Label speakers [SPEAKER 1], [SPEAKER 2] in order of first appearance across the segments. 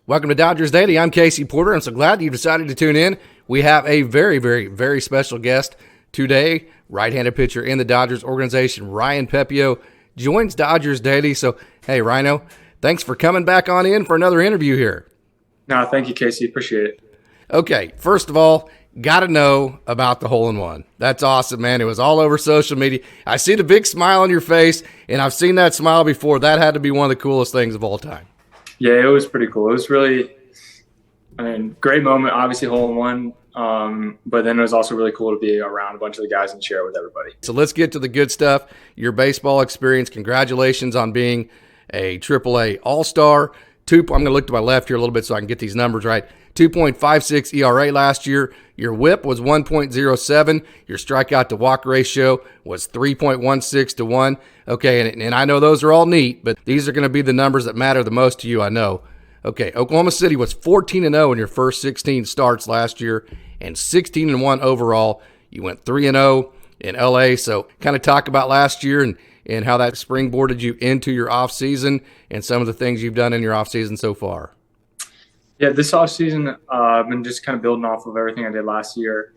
[SPEAKER 1] Welcome to Dodgers Daily. I'm Casey Porter. I'm so glad you decided to tune in. We have a very, very, very special guest today. Right-handed pitcher in the Dodgers organization, Ryan Pepiot, joins Dodgers Daily. So, hey, Rhino, thanks for coming back on in for another interview here.
[SPEAKER 2] No, thank you, Casey. Appreciate it.
[SPEAKER 1] Okay, first of all, got to know about the hole-in-one. That's awesome, man. It was all over social media. I see the big smile on your face, and I've seen that smile before. That had to be one of the coolest things of all time.
[SPEAKER 2] Yeah, it was pretty cool. It was really, great moment, obviously hole-in-one, but then it was also really cool to be around a bunch of the guys and share with everybody.
[SPEAKER 1] So let's get to the good stuff. Your baseball experience. Congratulations on being a AAA All-Star. I'm going to look to my left here a little bit so I can get these numbers right. 2.56 ERA last year. Your whip was 1.07. Your strikeout to walk ratio was 3.16 to 1. Okay, and I know those are all neat, but these are going to be the numbers that matter the most to you, I know. Okay, Oklahoma City was 14-0 in your first 16 starts last year and 16-1 overall. You went 3-0 in LA. So kind of talk about last year and how that springboarded you into your offseason and some of the things you've done in your offseason so far.
[SPEAKER 2] Yeah, this offseason, I've been just kind of building off of everything I did last year.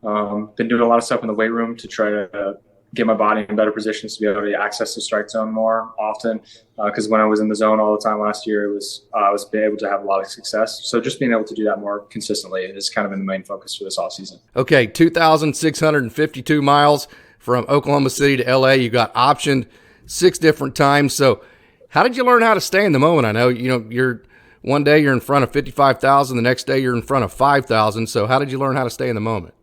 [SPEAKER 2] Been doing a lot of stuff in the weight room to try to get my body in better positions to be able to access the strike zone more often. Because when I was in the zone all the time last year, I was being able to have a lot of success. So just being able to do that more consistently is kind of been the main focus for this offseason.
[SPEAKER 1] Okay, 2,652 miles from Oklahoma City to LA. You got optioned 6 different times. So how did you learn how to stay in the moment? I know, you're one day you're in front of 55,000, the next day you're in front of 5,000. So how did you learn how to stay in the moment?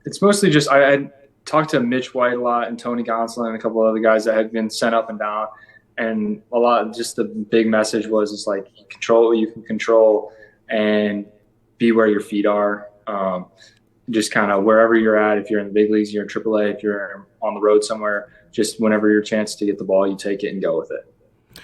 [SPEAKER 2] It's mostly just I talked to Mitch White a lot and Tony Gonsolin and a couple of other guys that had been sent up and down. And a lot of just the big message was it's like control what you can control and be where your feet are. Just kind of wherever you're at, if you're in the big leagues, you're in AAA, if you're on the road somewhere, just whenever your chance to get the ball, you take it and go with it.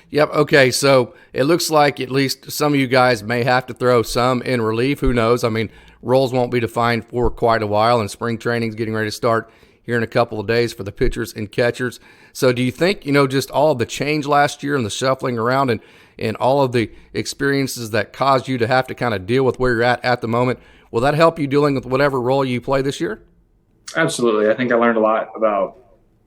[SPEAKER 1] Yep. Okay. So it looks like at least some of you guys may have to throw some in relief. Who knows? I mean, roles won't be defined for quite a while, and spring training's getting ready to start here in a couple of days for the pitchers and catchers. So do you think, just all of the change last year and the shuffling around and all of the experiences that caused you to have to kind of deal with where you're at the moment, will that help you dealing with whatever role you play this year?
[SPEAKER 2] Absolutely. I think I learned a lot about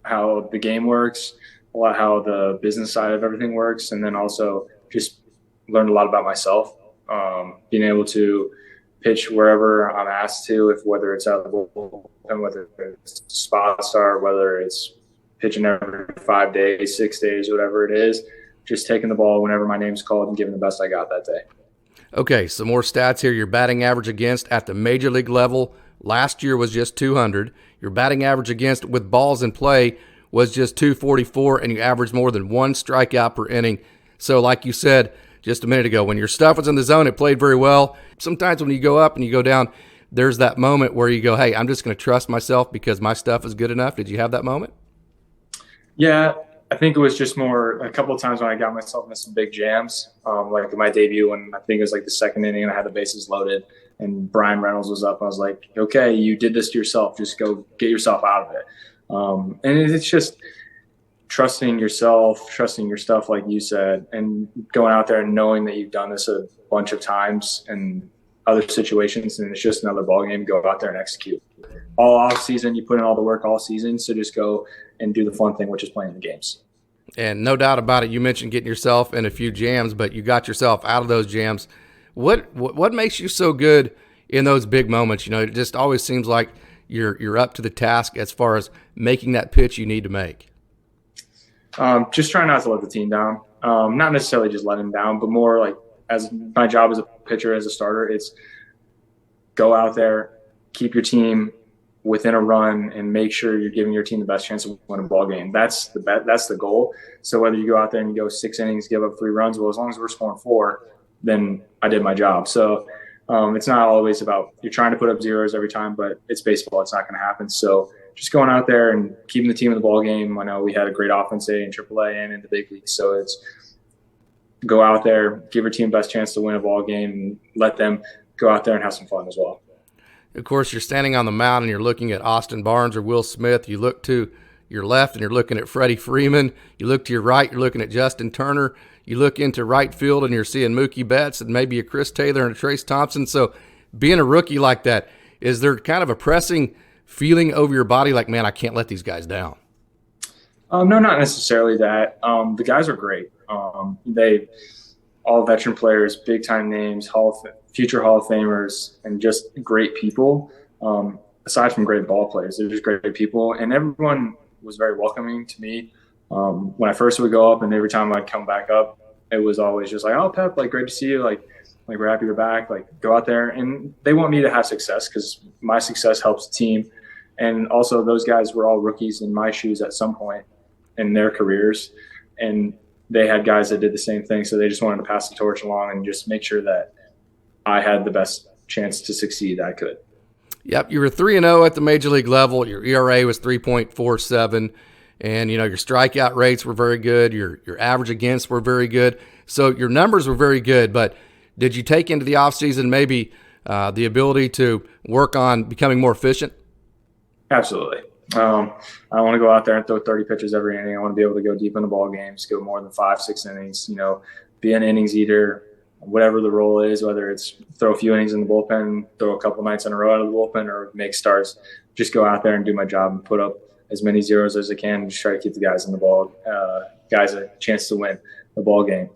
[SPEAKER 2] how the game works, a lot how the business side of everything works, and then also just learned a lot about myself. Being able to pitch wherever I'm asked to, whether it's out of the bullpen, whether it's spot start, whether it's pitching every 5 days, 6 days, whatever it is, just taking the ball whenever my name's called and giving the best I got that day.
[SPEAKER 1] Okay, some more stats here. Your batting average against at the major league level last year was just 200. Your batting average against with balls in play was just 244, and you averaged more than 1 strikeout per inning. So like you said just a minute ago, when your stuff was in the zone, it played very well. Sometimes when you go up and you go down, there's that moment where you go, hey, I'm just going to trust myself because my stuff is good enough. Did you have that moment?
[SPEAKER 2] Yeah, I think it was just more a couple of times when I got myself into some big jams, like in my debut when I think it was like the second inning and I had the bases loaded and Brian Reynolds was up. I was like, okay, you did this to yourself. Just go get yourself out of it. And it's just trusting yourself, trusting your stuff, like you said, and going out there and knowing that you've done this a bunch of times in other situations, and it's just another ball game. Go out there and execute. All off season, you put in all the work all season, so just go and do the fun thing, which is playing the games.
[SPEAKER 1] And no doubt about it, you mentioned getting yourself in a few jams, but you got yourself out of those jams. What makes you so good in those big moments? It just always seems like you're up to the task as far as making that pitch you need to make.
[SPEAKER 2] Just trying not to let the team down. Not necessarily just let them down, but more like as my job as a pitcher, as a starter, it's go out there, keep your team within a run, and make sure you're giving your team the best chance to win a ball game. That's the goal. So whether you go out there and you go 6 innings, give up 3 runs, well, as long as we're scoring 4, then I did my job. So it's not always about you're trying to put up zeros every time, but it's baseball. It's not going to happen. So just going out there and keeping the team in the ball game. I know we had a great offense day in AAA and in the big leagues. So it's go out there, give your team the best chance to win a ball game, and let them go out there and have some fun as well.
[SPEAKER 1] Of course, you're standing on the mound and you're looking at Austin Barnes or Will Smith. You look to your left and you're looking at Freddie Freeman. You look to your right, you're looking at Justin Turner. You look into right field and you're seeing Mookie Betts and maybe a Chris Taylor and a Trace Thompson. So being a rookie like that, is there kind of a pressing feeling over your body like, man, I can't let these guys down?
[SPEAKER 2] No, not necessarily that. The guys are great. They all veteran players, big time names, future Hall of Famers, and just great people. Aside from great ball players, they're just great people, and everyone was very welcoming to me. When I first would go up, and every time I'd come back up, it was always just like, "Oh, Pep, like great to see you. Like we're happy you're back. Like go out there." And they want me to have success because my success helps the team. And also, those guys were all rookies in my shoes at some point in their careers, and they had guys that did the same thing. So they just wanted to pass the torch along and just make sure that I had the best chance to succeed I could.
[SPEAKER 1] Yep, you were 3-0 at the major league level. Your ERA was 3.47, and your strikeout rates were very good. Your average against were very good. So your numbers were very good. But did you take into the offseason maybe the ability to work on becoming more efficient?
[SPEAKER 2] Absolutely. I want to go out there and throw 30 pitches every inning. I want to be able to go deep in the ball games, go more than 5-6 innings. Be an innings eater, whatever the role is, whether it's throw a few innings in the bullpen, throw a couple nights in a row out of the bullpen, or make starts. Just go out there and do my job and put up as many zeros as I can and just try to keep the guys in the ball, guys a chance to win the ball game.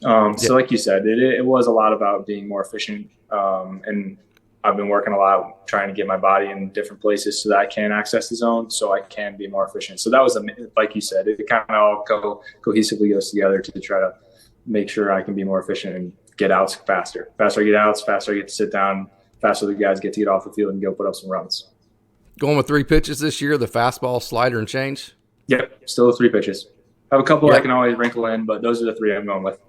[SPEAKER 2] So like you said, it was a lot about being more efficient, and I've been working a lot trying to get my body in different places so that I can access the zone, so I can be more efficient. So that was, like you said, it kind of all cohesively goes together to try to make sure I can be more efficient and get outs faster. Faster I get outs, faster I get to sit down, faster the guys get to get off the field and go put up some runs.
[SPEAKER 1] Going with 3 pitches this year, the fastball, slider, and change?
[SPEAKER 2] Yep, still 3 pitches. I have a couple I can always wrinkle in, but those are the 3 I'm going with.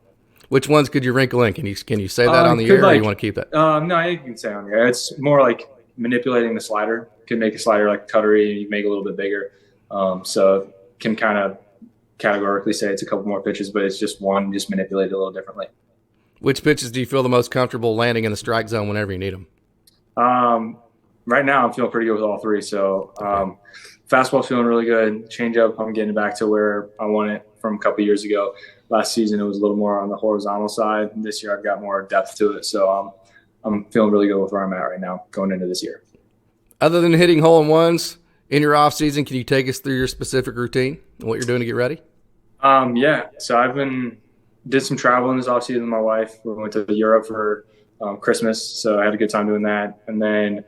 [SPEAKER 1] Which ones could you wrinkle in? Can you say that on the air, or you want to keep that?
[SPEAKER 2] No, you can say on the air. It's more like manipulating the slider. You can make a slider like cuttery, you make it a little bit bigger. So can kind of categorically say it's a couple more pitches, but it's just one, just manipulate it a little differently.
[SPEAKER 1] Which pitches do you feel the most comfortable landing in the strike zone whenever you need them?
[SPEAKER 2] Right now I'm feeling pretty good with all 3. So fastball feeling really good. Changeup, I'm getting back to where I want it from a couple years ago. Last season, it was a little more on the horizontal side. This year, I've got more depth to it. So I'm feeling really good with where I'm at right now going into this year.
[SPEAKER 1] Other than hitting hole-in-ones in your offseason, can you take us through your specific routine and what you're doing to get ready?
[SPEAKER 2] Yeah. So did some traveling this offseason with my wife. We went to Europe for Christmas, so I had a good time doing that. And then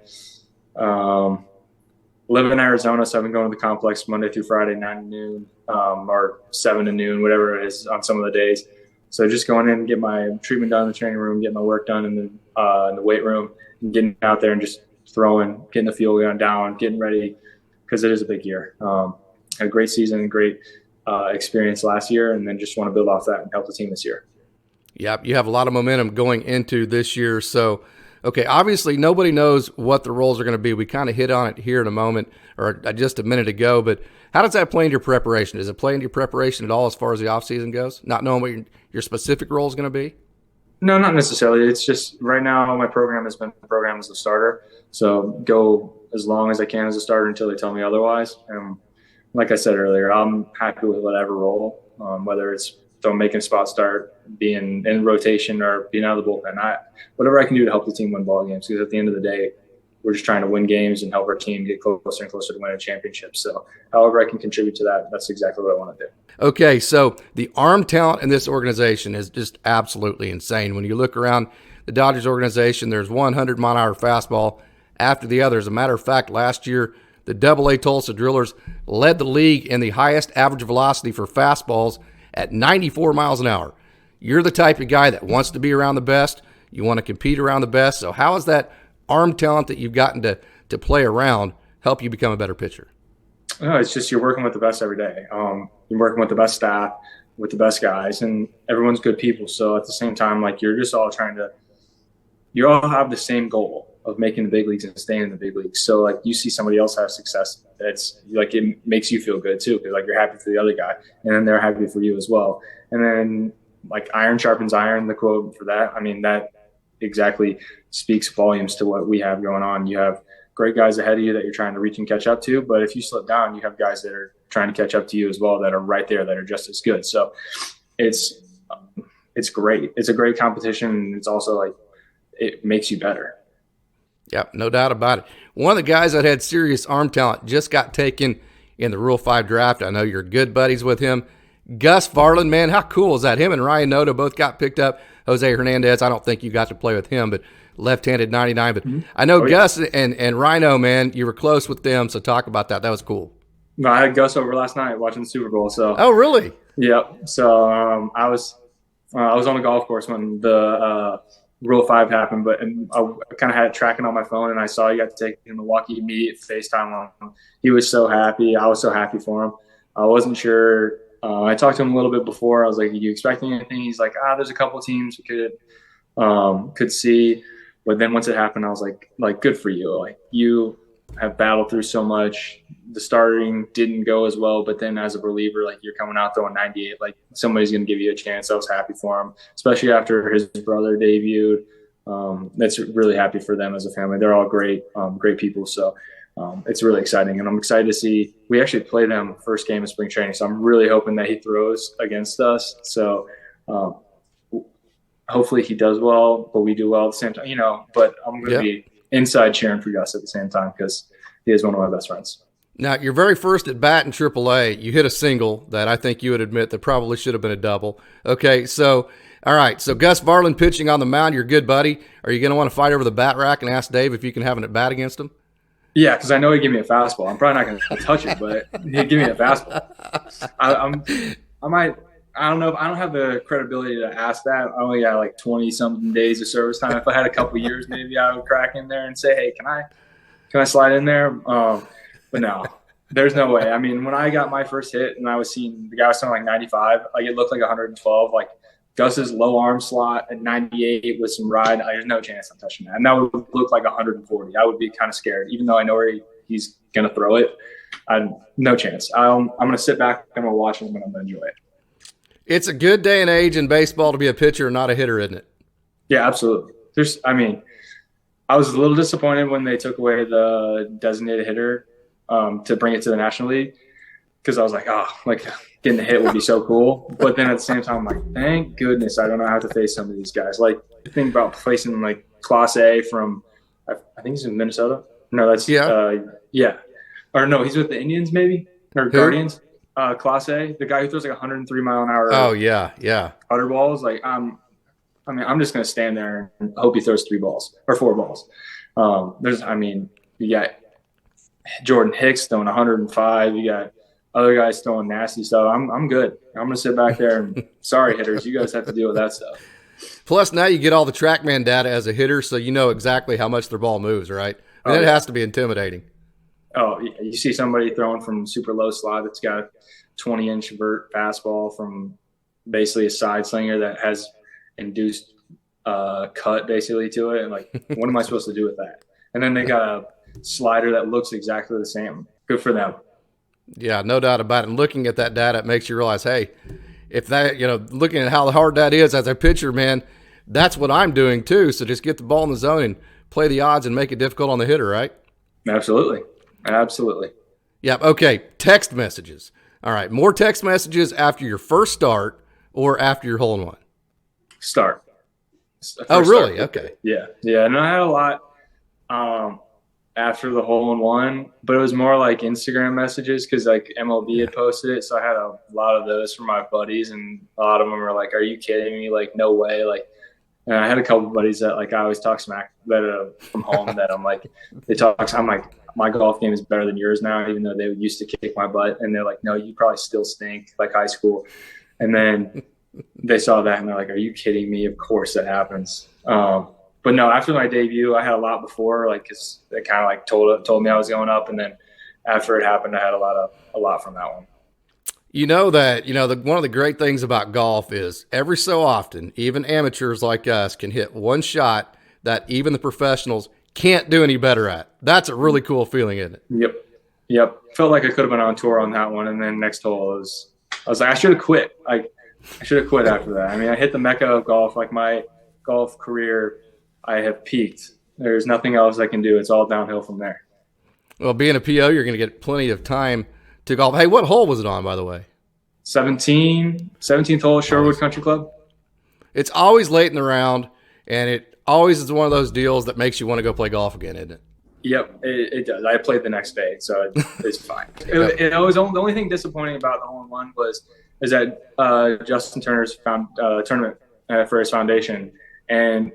[SPEAKER 2] live in Arizona, so I've been going to the complex Monday through Friday, 9 to noon, or 7 to noon, whatever it is on some of the days. So just going in and get my treatment done in the training room, getting my work done in the weight room, and getting out there and just throwing, getting the field going down, getting ready, because it is a big year. Had a great season, great experience last year, and then just want to build off that and help the team this year.
[SPEAKER 1] Yep, you have a lot of momentum going into this year. So, okay, obviously nobody knows what the roles are going to be. We kind of hit on it here in a moment, or just a minute ago, but how does that play into your preparation? Does it play into your preparation at all as far as the offseason goes, not knowing what your specific role is going to be?
[SPEAKER 2] No, not necessarily. It's just right now my program has been programmed as a starter, so go as long as I can as a starter until they tell me otherwise. And like I said earlier, I'm happy with whatever role, whether it's making a spot start, being in rotation, or being out of the bullpen. Whatever I can do to help the team win ball games, because at the end of the day, we're just trying to win games and help our team get closer and closer to winning championships. So however I can contribute to that, that's exactly what I want to do.
[SPEAKER 1] Okay, so the arm talent in this organization is just absolutely insane. When you look around the Dodgers organization, there's 100-mile-an-hour fastball after the other. As a matter of fact, last year, the AA tulsadrillers led the league in the highest average velocity for fastballs at 94 miles an hour. You're the type of guy that wants to be around the best. You want to compete around the best. So how is that arm talent that you've gotten to play around help you become a better pitcher?
[SPEAKER 2] No, it's just you're working with the best every day. You're working with the best staff, with the best guys, and everyone's good people. So at the same time, like you're just all you all have the same goal of making the big leagues and staying in the big leagues. So like you see somebody else have success, it's like it makes you feel good too, because like you're happy for the other guy, and then they're happy for you as well. And then like iron sharpens iron, the quote for that. I mean, that exactly speaks volumes to what we have going on. You have great guys ahead of you that you're trying to reach and catch up to, but if you slip down, you have guys that are trying to catch up to you as well that are right there, that are just as good. So it's it's great. It's a great competition. And it's also like, it makes you better.
[SPEAKER 1] Yep, no doubt about it. One of the guys that had serious arm talent just got taken in the Rule 5 draft. I know you're good buddies with him. Gus Varland, man, how cool is that? Him and Ryan Noda both got picked up. Jose Hernandez, I don't think you got to play with him, but left-handed 99. But I know Gus and Rhino, man, you were close with them, so talk about that. That was cool.
[SPEAKER 2] No, I had Gus over last night watching the Super Bowl. So.
[SPEAKER 1] Oh, really?
[SPEAKER 2] Yep. So I was on the golf course when the Rule 5 happened, but I kind of had it tracking on my phone, and I saw you got to take the Milwaukee immediate FaceTime on him. He was so happy. I was so happy for him. I wasn't sure. I talked to him a little bit before. I was like, "Are you expecting anything?" He's like, "There's a couple teams we could see." But then once it happened, I was like, "Good for you. Like, you have battled through so much. The starting didn't go as well, but then as a reliever, like, you're coming out throwing 98. Like, somebody's going to give you a chance." I was happy for him, especially after his brother debuted. That's really happy for them as a family. They're all great people. So it's really exciting, and I'm excited to see. We actually play them first game of spring training, so I'm really hoping that he throws against us. So hopefully he does well, but we do well at the same time. But I'm going to be inside cheering for Gus at the same time because he is one of my best friends.
[SPEAKER 1] Now, your very first at bat in AAA, you hit a single that I think you would admit that probably should have been a double. Okay, so, all right, so Gus Varland pitching on the mound, your good buddy. Are you going to want to fight over the bat rack and ask Dave if you can have an at bat against him?
[SPEAKER 2] Yeah, because I know he'd give me a fastball. I'm probably not going to touch it, but he'd give me a fastball. I might. I don't know. I don't have the credibility to ask that. I only got like 20-something days of service time. If I had a couple years, maybe I would crack in there and say, "Hey, can I slide in there?" But no, there's no way. I mean, when I got my first hit and I was seeing the guy was throwing like 95, like it looked like 112. Like Gus's low arm slot at 98 with some ride, there's no chance I'm touching that. And that would look like 140. I would be kind of scared, even though I know where he's going to throw it. No chance. I'm going to sit back and I'm going to watch him and I'm going to enjoy it.
[SPEAKER 1] It's a good day and age in baseball to be a pitcher, not a hitter, isn't it?
[SPEAKER 2] Yeah, absolutely. I was a little disappointed when they took away the designated hitter to bring it to the National League because I was like, getting a hit would be so cool. But then at the same time, I'm like, thank goodness I don't know how to face some of these guys. Like, the thing about facing like Class A from, I think he's in Minnesota. No, that's Or no, he's with the Indians maybe or
[SPEAKER 1] Who?
[SPEAKER 2] Guardians. Class A, the guy who throws like 103 mile an hour.
[SPEAKER 1] Oh yeah.
[SPEAKER 2] Cutter balls. Like I'm just gonna stand there and hope he throws 3 balls or 4 balls. You got Jordan Hicks throwing 105. You got other guys throwing nasty stuff. I'm good. I'm gonna sit back there and sorry hitters, you guys have to deal with that stuff.
[SPEAKER 1] Plus now you get all the TrackMan data as a hitter, so you know exactly how much their ball moves, right? It has to be intimidating.
[SPEAKER 2] Oh, you see somebody throwing from super low slot that's got a 20-inch vert fastball from basically a side slinger that has induced cut basically to it. And like, what am I supposed to do with that? And then they got a slider that looks exactly the same. Good for them.
[SPEAKER 1] Yeah, no doubt about it. And looking at that data, it makes you realize, hey, if that, looking at how hard that is as a pitcher, man, that's what I'm doing too. So just get the ball in the zone and play the odds and make it difficult on the hitter, right?
[SPEAKER 2] Absolutely.
[SPEAKER 1] Yep. Okay. Text messages. All right. More text messages after your first start or after your hole in one?
[SPEAKER 2] Start.
[SPEAKER 1] Oh, really?
[SPEAKER 2] Start.
[SPEAKER 1] Okay.
[SPEAKER 2] Yeah. And I had a lot after the hole in one, but it was more like Instagram messages because like MLB had posted it. So I had a lot of those from my buddies, and a lot of them were like, "Are you kidding me? Like, no way!" Like, and I had a couple of buddies that like I always talk smack from home that I'm like, I'm like, my golf game is better than yours now, even though they used to kick my butt. And they're like, "No, you probably still stink like high school." And then they saw that and they're like, "Are you kidding me? Of course that happens." But no, after my debut, I had a lot before, like, cause they kind of like told me I was going up. And then after it happened, I had a lot from that one.
[SPEAKER 1] One of the great things about golf is every so often, even amateurs like us can hit one shot that even the professionals can't do any better at. That's a really cool feeling, isn't it?
[SPEAKER 2] Yep. Felt like I could have been on tour on that one. And then next hole I was like, I should have quit. Like, I should have quit after that. I mean, I hit the mecca of golf. Like, my golf career, I have peaked. There's nothing else I can do. It's all downhill from there.
[SPEAKER 1] Well, being a PO, you're going to get plenty of time to golf. Hey, what hole was it on, by the way?
[SPEAKER 2] 17th hole, Sherwood Country Club.
[SPEAKER 1] It's always late in the round, and it always is one of those deals that makes you want to go play golf again, isn't it?
[SPEAKER 2] Yep, it does. I played the next day, so it's fine. It was the only thing disappointing about the hole-in-one is that Justin Turner's tournament for his foundation, and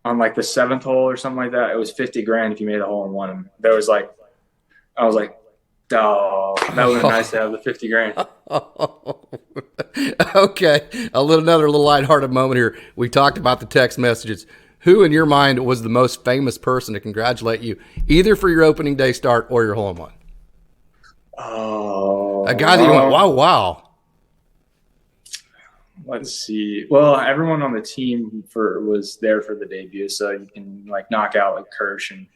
[SPEAKER 2] on like the 7th hole or something like that, it was $50,000 if you made a hole-in-one. And I was like, oh, that would have been nice to have the $50,000.
[SPEAKER 1] Okay, another little lighthearted moment here. We talked about the text messages. Who in your mind was the most famous person to congratulate you, either for your opening day start or your hole-in-one?
[SPEAKER 2] Oh,
[SPEAKER 1] a guy that you went, wow.
[SPEAKER 2] Let's see. Well, everyone on the team was there for the debut, so you can like knock out like Kirsch and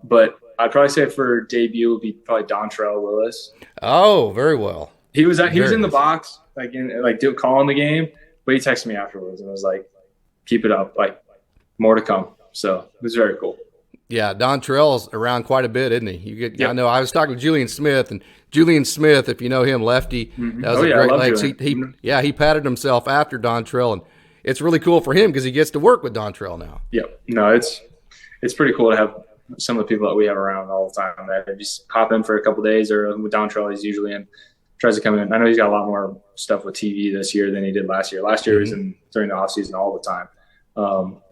[SPEAKER 2] but I'd probably say for debut would be probably Dontrell Willis.
[SPEAKER 1] Oh, very well.
[SPEAKER 2] He was in the box, calling the game, but he texted me afterwards and was like, "Keep it up, like more to come." So it was very cool.
[SPEAKER 1] Yeah, Dontrell's around quite a bit, isn't he?
[SPEAKER 2] Yep.
[SPEAKER 1] I know. I was talking to Julian Smith, and Julian Smith, if you know him, lefty, that was Great Lakes. He patted himself after Dontrell, and it's really cool for him because he gets to work with Dontrell now.
[SPEAKER 2] Yep. No, it's pretty cool to have some of the people that we have around all the time that just pop in for a couple of days, or with Dontrell, he's usually in, tries to come in. I know he's got a lot more stuff with TV this year than he did last year. Last year he was in during the off season all the time,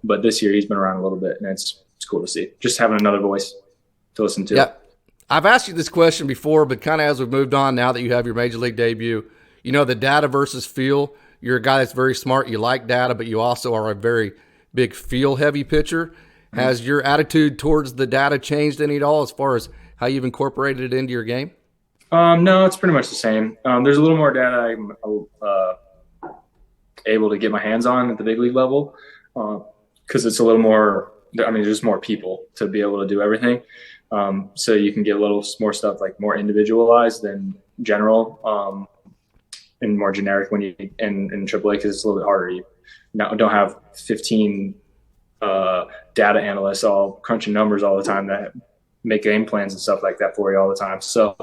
[SPEAKER 2] but this year he's been around a little bit, and it's cool to see. Just having another voice to listen to.
[SPEAKER 1] Yeah, I've asked you this question before, but kind of as we've moved on, now that you have your major league debut, the data versus feel. You're a guy that's very smart. You like data, but you also are a very big feel-heavy pitcher. Has your attitude towards the data changed any at all as far as how you've incorporated it into your game?
[SPEAKER 2] No, it's pretty much the same. There's a little more data I'm able to get my hands on at the big league level because it's a little more. There's more people to be able to do everything. So you can get a little more stuff like more individualized than general and more generic when you in AAA because it's a little bit harder. You don't have 15 data analysts all crunching numbers all the time that make game plans and stuff like that for you all the time. So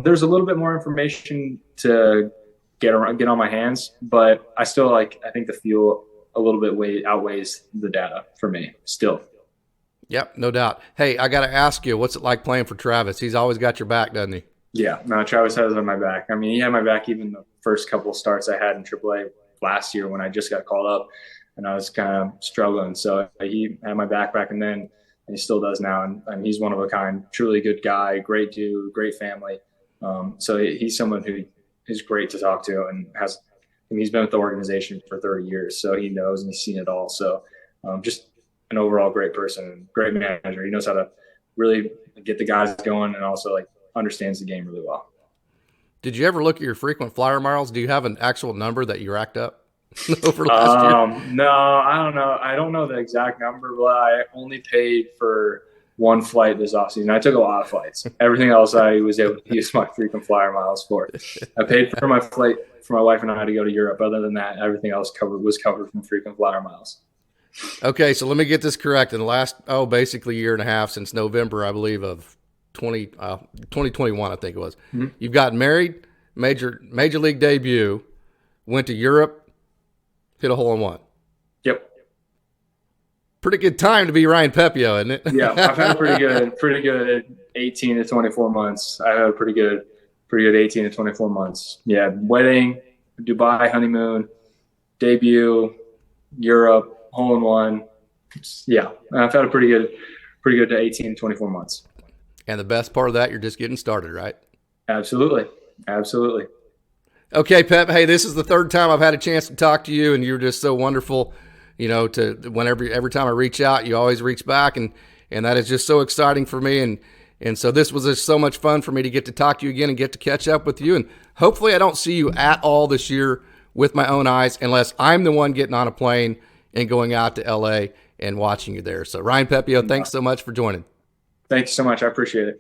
[SPEAKER 2] there's a little bit more information to get on my hands, but I still I think the feel a little bit outweighs the data for me still.
[SPEAKER 1] Yep, no doubt. Hey, I got to ask you, what's it like playing for Travis? He's always got your back, doesn't he?
[SPEAKER 2] Yeah, no, Travis has my back. He had my back even the first couple of starts I had in AAA last year when I just got called up and I was kind of struggling. So he had my back and then, and he still does now. And he's one of a kind, truly good guy, great dude, great family. So he's someone who is great to talk to and he's been with the organization for 30 years, so he knows and he's seen it all. So just an overall great person, great manager. He knows how to really get the guys going and also understands the game really well.
[SPEAKER 1] Did you ever look at your frequent flyer miles? Do you have an actual number that you racked up over last year?
[SPEAKER 2] No, I don't know. I don't know the exact number, but I only paid for one flight this offseason. I took a lot of flights. Everything else I was able to use my frequent flyer miles for. I paid for my flight for my wife and I to go to Europe. Other than that, everything else was covered from frequent flyer miles.
[SPEAKER 1] Okay, so let me get this correct. In the last, basically year and a half, since November, I believe, of 2021, I think it was, You've gotten married, major league debut, went to Europe, hit a hole-in-one.
[SPEAKER 2] Yep.
[SPEAKER 1] Pretty good time to be Ryan Pepiot, isn't it?
[SPEAKER 2] Yeah, I've had a pretty good 18 to 24 months. I had a pretty good 18 to 24 months. Yeah, wedding, Dubai honeymoon, debut, Europe, hole-in-one. Yeah, I've had a pretty good 18 to 24 months.
[SPEAKER 1] And the best part of that, you're just getting started, right?
[SPEAKER 2] Absolutely.
[SPEAKER 1] Okay, Pep. Hey, this is the third time I've had a chance to talk to you, and you're just so wonderful. Every time I reach out, you always reach back, and that is just so exciting for me. And so this was just so much fun for me to get to talk to you again and get to catch up with you. And hopefully I don't see you at all this year with my own eyes, unless I'm the one getting on a plane and going out to LA and watching you there. So Ryan Pepiot, thanks so much for joining.
[SPEAKER 2] Thank you so much. I appreciate it.